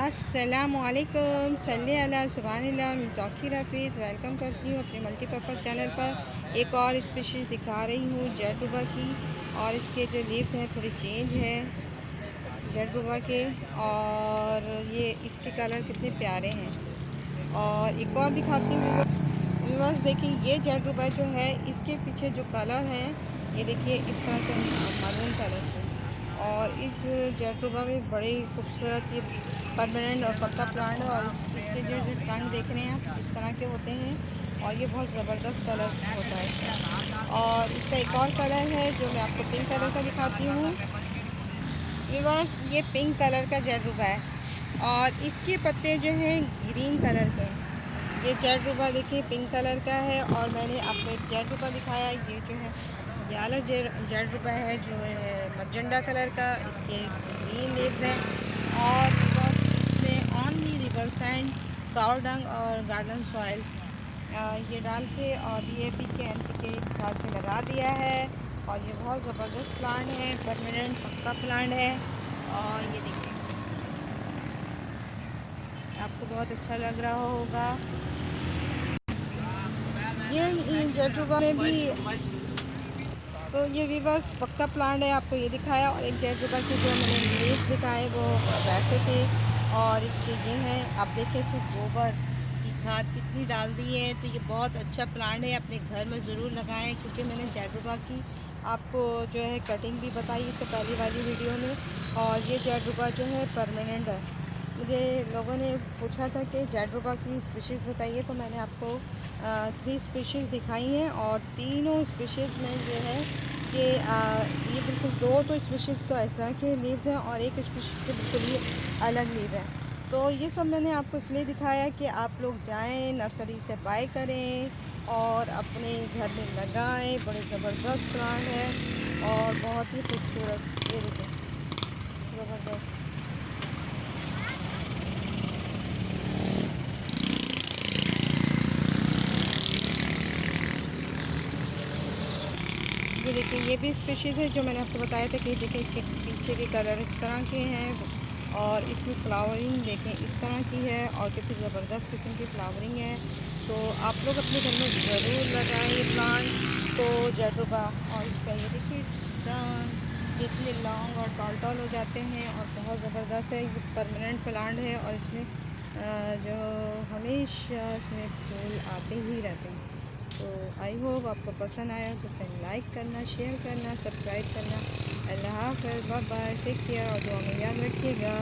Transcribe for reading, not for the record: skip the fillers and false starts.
अस्सलामुअलैकुम सल्ली अला सुबहानल्लाह मिन तौक़ीर हफ़ीज़। वेलकम करती हूँ अपने मल्टीपर्पज़ चैनल पर। एक और स्पीशीज़ दिखा रही हूँ जेड की, और इसके जो लीव्स हैं थोड़ी चेंज है जेड के, और ये इसके कलर कितने प्यारे हैं। और एक और दिखाती हूँ व्यूवर्स, देखिए ये जेड जो है, इसके पीछे जो कलर है ये देखिए इस तरह से मरून कलर के, और इस जेटरूबा में बड़े खूबसूरत ये परमानेंट और पक्का प्लांट है। और इसके जो जो टंग देख रहे हैं आप इस तरह के होते हैं, और ये बहुत ज़बरदस्त कलर होता है इसका। और इसका एक और कलर है जो मैं आपको पिंक कलर का दिखाती हूँ व्यूअर्स। ये पिंक कलर का जेटरूबा है, और इसके पत्ते जो हैं ग्रीन कलर के हैं। ये जेटरूबा देखिए पिंक कलर का है, और मैंने आपको एक जेटरूबा दिखाया, ये जो है यालो जेटरूबा है जो है मजेंडा कलर का, इसके ग्रीन लीव्स हैं। और इसमें ऑनली रिवर सैंड, काव डंग और गार्डन सॉइल ये डाल के और DAP के NPK डाल के लगा दिया है। और ये बहुत ज़बरदस्त प्लांट है, परमानेंट पक्का प्लांट है। और ये देखिए आपको बहुत अच्छा लग रहा होगा। ये जेटरूबा में भी तो ये वीवर्स पक्का प्लांट है, आपको ये दिखाया। और एक जेटरूबा के जो मैंने लीव्स दिखाए वो वैसे थे, और इसके ये हैं आप देखें, इसमें गोबर की खाद कितनी डाल दी है। तो ये बहुत अच्छा प्लांट है, अपने घर में ज़रूर लगाएं, क्योंकि मैंने जेटरूबा की आपको जो है कटिंग भी बताई इससे पहली वाली वीडियो में। और ये जेटरूबा जो है परमानेंट है। मुझे लोगों ने पूछा था कि जेटरूबा की स्पीशीज़ बताइए, तो मैंने आपको 3 स्पीशीज़ दिखाई हैं, और तीनों स्पीशीज़ में ये है कि ये बिल्कुल 2 तो स्पीशीज़ तो इस तरह के लीव्स हैं, और एक स्पीशीज़ के बिल्कुल ही अलग लीव हैं। तो ये सब मैंने आपको इसलिए दिखाया कि आप लोग जाएं नर्सरी से बाय करें और अपने घर में लगाएं। बड़े ज़बरदस्त प्लांट है और बहुत ही खूबसूरत, ये देखें ज़बरदस्त। ये देखिए ये भी स्पीशीज़ है जो मैंने आपको बताया था कि देखें इसके पीछे के कलर इस तरह के हैं, और इसमें फ्लावरिंग देखें इस तरह की है, और कितनी ज़बरदस्त किस्म की फ्लावरिंग है। तो आप लोग अपने घर में ज़रूर लगाएं ये प्लांट तो जेटरूबा। और इसका ये देखिए इतने लॉन्ग और टॉल टॉल हो जाते हैं, और बहुत ज़बरदस्त है। ये परमानेंट प्लांट है, और इसमें जो हमेशा इसमें फूल आते ही रहते हैं। तो आई होप आपको पसंद आया, तो इसे लाइक करना, शेयर करना, सब्सक्राइब करना। अल्लाह हाफ़िज़, बाय बाय, टेक केयर, और दुआ में याद रखिएगा।